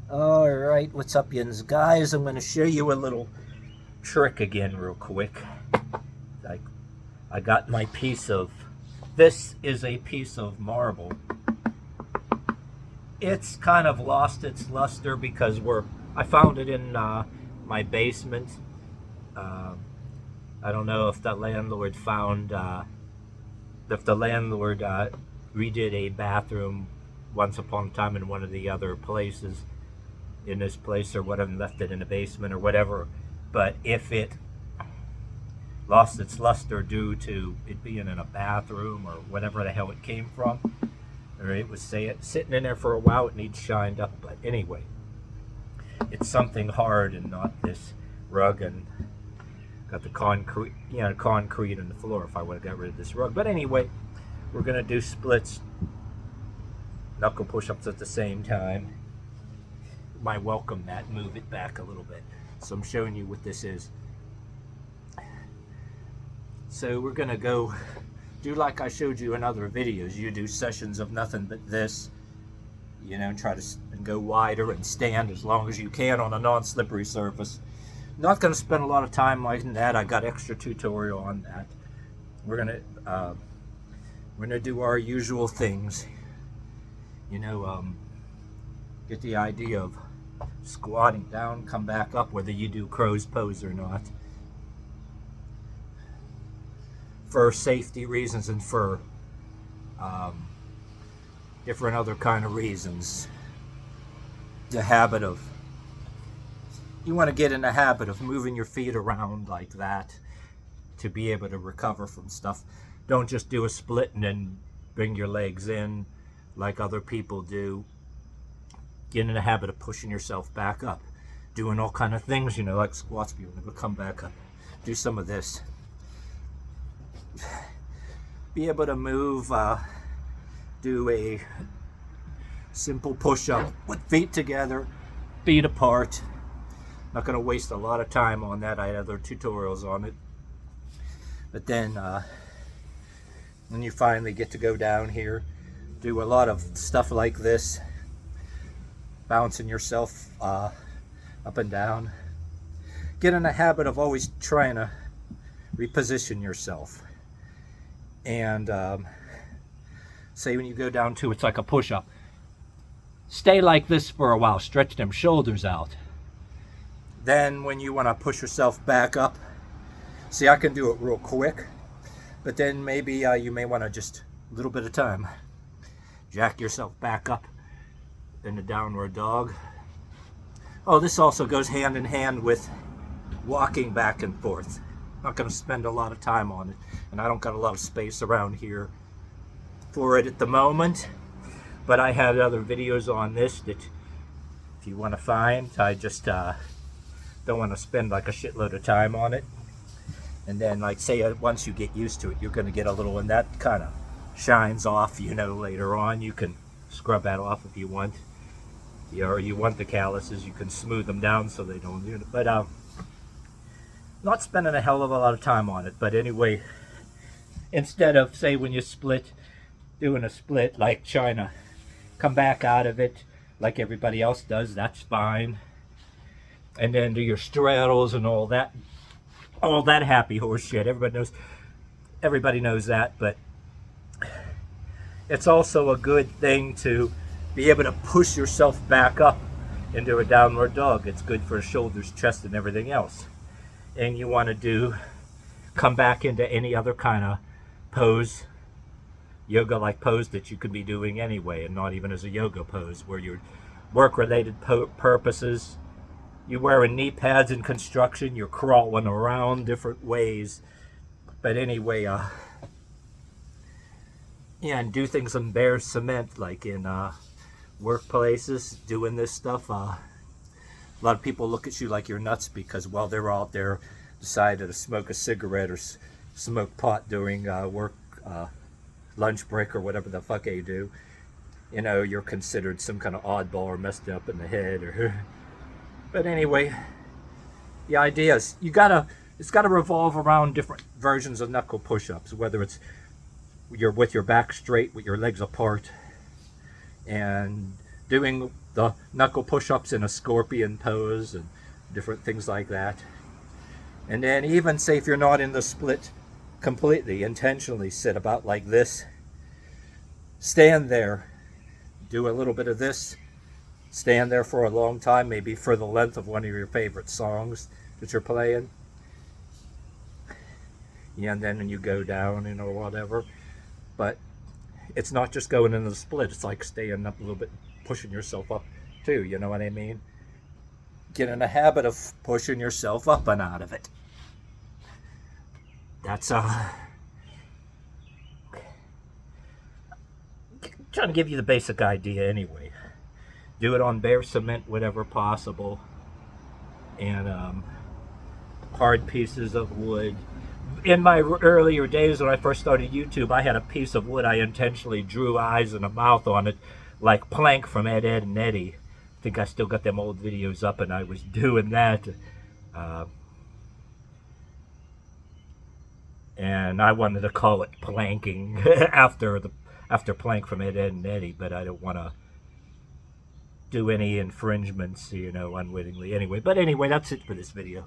Alright, what's up, yins? Guys, I'm going to show you a little trick again real quick. I, I got my piece of... This is a piece of marble. It's kind of lost its luster because I found it in my basement. I don't know if the landlord redid a bathroom once upon a time in one of the other places in this place or whatever, and left it in the basement or whatever. But if it lost its luster due to it being in a bathroom or whatever the hell it came from, or it was sitting in there for a while, it needs shined up. But anyway, it's something hard and not this rug, and got the concrete in the floor if I would have got rid of this rug. But anyway, we're gonna do splits, knuckle push-ups at the same time. My welcome mat, move it back a little bit. So I'm showing you what this is. So we're gonna go do like I showed you in other videos. You do sessions of nothing but this, try to go wider and stand as long as you can on a non-slippery surface. Not gonna spend a lot of time like that. I got extra tutorial on that. We're gonna do our usual things. Get the idea of squatting down, come back up, whether you do crow's pose or not, for safety reasons and for different other kind of reasons. You want to get in the habit of moving your feet around like that to be able to recover from stuff. Don't just do a split and then bring your legs in like other people do. Get in the habit of pushing yourself back up, doing all kind of things, like squats. Be able to come back up, do some of this, be able to move, do a simple push-up with feet together, feet apart. Not going to waste a lot of time on that. I had other tutorials on it. But then when you finally get to go down here, do a lot of stuff like this, bouncing yourself up and down. Get in the habit of always trying to reposition yourself. And say when you go down to, it's like a push-up, stay like this for a while, stretch them shoulders out. Then when you want to push yourself back up, see, I can do it real quick, but then maybe you may want to just a little bit of time jack yourself back up in the downward dog. Oh, this also goes hand in hand with walking back and forth. Not going to spend a lot of time on it, and I don't got a lot of space around here for it at the moment, but I have other videos on this that if you want to find. I just don't want to spend like a shitload of time on it. And then, like, say once you get used to it, you're going to get a little, and that kind of shines off, later on. You can scrub that off if you want. Or you want the calluses, you can smooth them down so they don't, but not spending a hell of a lot of time on it. But anyway, instead of, say, when you split, doing a split like China, come back out of it like everybody else does, that's fine. And then do your straddles and all that happy horse shit. Everybody knows that, but it's also a good thing to be able to push yourself back up into a downward dog. It's good for shoulders, chest, and everything else. And you want to come back into any other kind of pose, yoga-like pose that you could be doing anyway, and not even as a yoga pose, where your work-related purposes. You're wearing knee pads in construction, you're crawling around different ways. But anyway, and do things on bare cement, like in workplaces, doing this stuff. A lot of people look at you like you're nuts because while they're out there decided to smoke a cigarette or smoke pot during work, lunch break or whatever the fuck they do, you're considered some kind of oddball or messed up in the head or... But anyway, the idea is it's gotta revolve around different versions of knuckle push-ups, whether it's you're with your back straight with your legs apart and doing the knuckle push-ups in a scorpion pose and different things like that. And then even say if you're not in the split completely, intentionally sit about like this. Stand there, do a little bit of this, stand there for a long time, maybe for the length of one of your favorite songs that you're playing. Yeah, and then you go down, or whatever. But it's not just going into the split, it's like staying up a little bit, pushing yourself up too, you know what I mean? Get in a habit of pushing yourself up and out of it. That's trying to give you the basic idea anyway. Do it on bare cement whenever possible, and hard pieces of wood. In my earlier days when I first started YouTube, I had a piece of wood I intentionally drew eyes and a mouth on it, like Plank from Ed, Edd and Eddy. I think I still got them old videos up, and I was doing that. And I wanted to call it planking after Plank from Ed, Edd and Eddy, but I don't want to do any infringements, unwittingly. Anyway, that's it for this video.